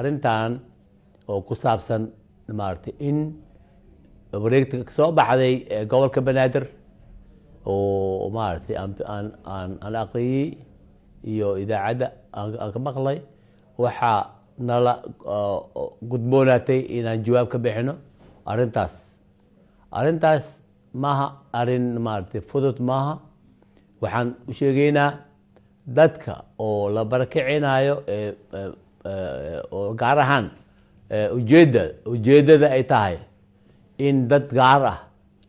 arrintan oo ku saabsan maaragtay in wareegta soo baxday gobolka Banaadir oo maaragtay aan aqriyay iyo idaacada aan ka maqlay waxa nala gudboonatay inaan jawaab ka bixino arrintaas maaha arrin maaragtay fudud maaha. waxaan u sheegaynaa dadka oo la barakicinayo oo gaar ahaan ujeedada ay tahay in dad gaar ah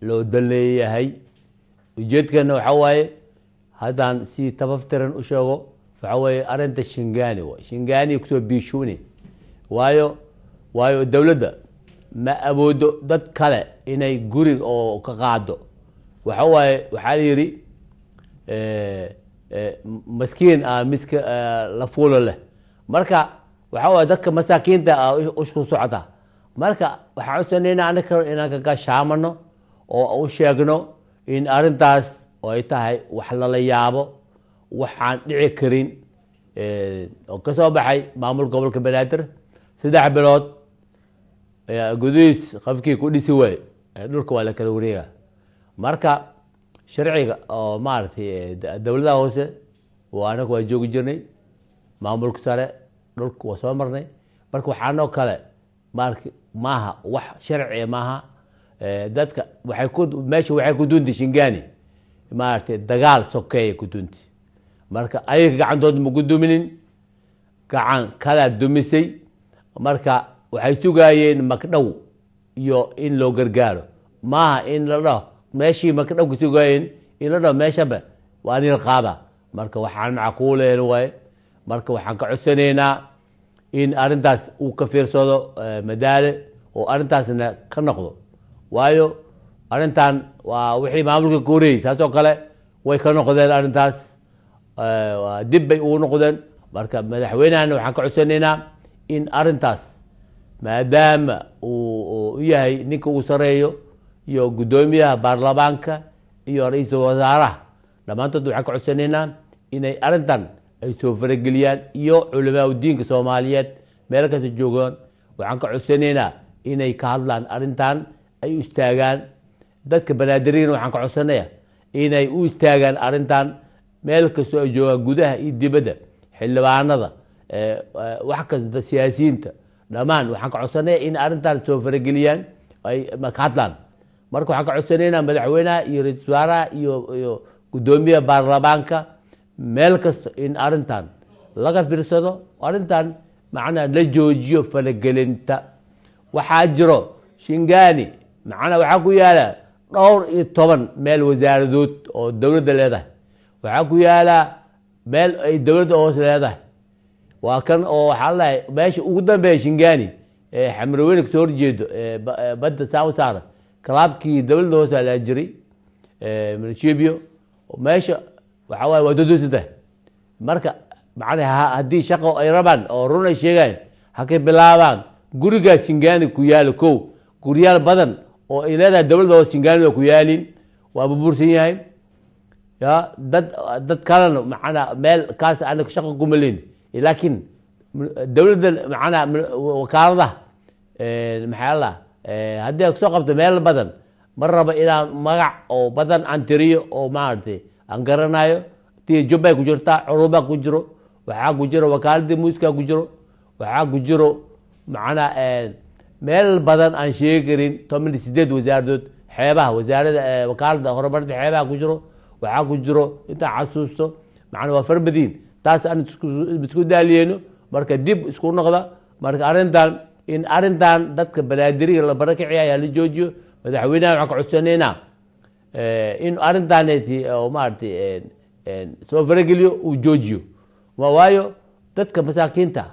loo daleeyahay. ujeedkana waxa waaye haddaan si tabaftiran u sheego waxa waaye arrinta Shingani waa Shingani kusoo biishuuni waayo dawladda ma awoodo dad kale inay gurig oo ka qaado. waxaa la yiri maskiin miska la fuulo leh. marka waxa waaye dadka masaakiinta usku socda. marka waxaan codsaneynaa anaka inaan ka gaashaamano oo u sheegno in arrintaas oo ay tahay wax lala yaabo, waxaan dhici karin oo ka soo baxay maamul gobolka Banaadir 3 bilood gudihiis qofkii ku dhisi waay dhulka waa la kala wareega. marka sharciga oo maaragtay dawladda hoose anagu waa joogi jirnay, maamulka sare dhulka waa soo marnay. marka waxaanoo kale maaha wax sharci maaha. dadka meesha waxay ku duuntay Shingani maaragtay dagaal sokeeye ku duuntay. marka ayaga gacantooda ma guduminin, gacan kala dumisay. marka waxay sugayeen magdhow iyo in loo gargaaro, maaha in la dhaho meeshii magdhow ka sugayeen in la dhaho meeshaba waa in la qaada. marka waxaan macquuleen waaye. marka waxaan ka codsanaynaa in arrintaas uu ka fiirsado madaale oo arrintaasna ka noqdo. waayo arrintan waa wixii maamulka ka horeeyay saasoo kale way ka noqdeen arrintaas, dib bay ugu noqdeen. marka madaxweynahana waxaan ka codsanaynaa in arrintaas maadaama uu yahay ninka ugu sareeyo iyo guddoomiyaha baarlamaanka iyo ra'iisul wasaaraha dhammaantood waxaan ka codsanaynaa inay arrintan ay soo farageliyaan iyo culamaa diinka Soomaaliyeed meel kasta joogaan. waxaan ka codsanaynaa inay ka hadlaan arrintan, ay u istaagaan. dadka Banaadirina waxaan ka codsanayaa inay u istaagaan arrintan meel kastoo ay joogaan, gudaha iyo dibadda, xildhibaanada, wax kasta siyaasiyiinta dhammaan waxaan ka codsanayaa in arrintan soo farageliyaan ay ka hadlaan. marka waxaan ka codsanaynaa madaxweynaha iyo ra'iisul wasaaraha iyo guddoomiyaha baarlamaanka meel kasta in arrintan laga fiirsado, arrintan macnaa la joojiyo faragelinta. waxaa jiro Shingani macnaa waxaa ku yaala 12 meel wasaaradood oo dawladda leedahay. waxaa ku yaala meel ay dawladda hoose leedahay. waa kan oo waxaa la meesha ugu dambeeya Shingani xamroweyne ka soo horjeedo badda Saawasaara kalaabkii dawladda hoose la jiray Marshibiyo meesha waxa waaye waa dodosada. marka macnaha haddii shaqo ay rabaan oo run ay sheegaan ha ka bilaabaan gurigaas Shingani ku yaalo kow. guryaal badan oo ay leedahay dawladda hoose Shingani waa ku yaalin, waa burbursan yahay. dad kalena macnaa meel kaas anaga shaqo kuma leyn, laakiin dawladda macnaa wakaaladaha maxaa la haddii ay soo qabto meel badan ma raba inaan magac oo badan aan tiriyo oo maaragtay aan garanayo. tii Jubbay ku jirtaa, Curuba ku jiro, waxaa ku jiro wakaaladii muuska ku jiro, waxaa ku jiro macnaa meel badan aan sheegi karin 18 wasaaradood. xeebaha wasaaradda wakaaladda horumarinta xeebaha ku jiro, waxaa ku jiro intaan xasuusto macnaa waa farbadiin. taas aan isku daaliyeyno. marka dib isku noqda. marka arrintan dadka Banaadiriga la barakiciya la joojiyo. madaxweynaha waxaan ka codsanaynaa in arrintaaneti oo maaragtay soo farageliyo uu joojiyo. waayo dadka masaakiinta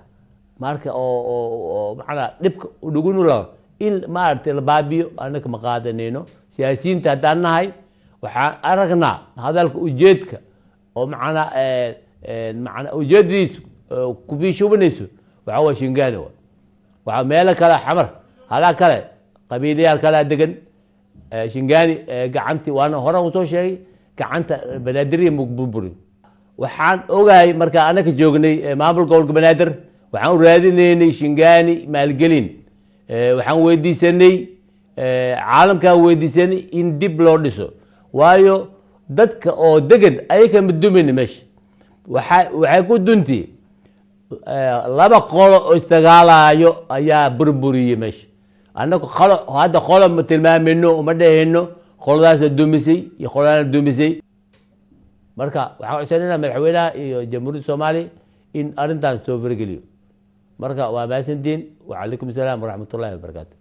marka oo macnaa dhibka u dhugunu la in maaragtay la baabiyo anaka ma qaadanayno. siyaasiyiinta haddaan nahay waxaan aragnaa hadalka ujeedka oo macnaa ujeedadiisu ku biishubanayso waxa waa Shingani. waxaa meelo kale xamar halaa kale qabiilayaal kala degan. Shingani gacantii waana hore u soo sheegay gacanta Banaadir ma burburin. waxaan ogahay marka anaka joognay maamul gobolka Banaadir waxaan raadinaynay shingaani maalgelin waxaan weydiisanay caalamkaan weydiisanay in dib loo dhiso waayo dadka oo degan ayaka ma dumin meesha waxay ku dunti laba qolo oo isdagaalayo ayaa burburiyey meesha annagu hadda qolo ma tilmaamino uma dhehayno qoladaasa dumisay iyo qoladaana dumisay marka waxaan codsanayna madaxweynaha iyo jamhuuriyadda soomaaliya in arrintaas soo fargeliyo marka waa mahadsantiin wacalaykum asalaam waraxmat ullahi wabarakaatu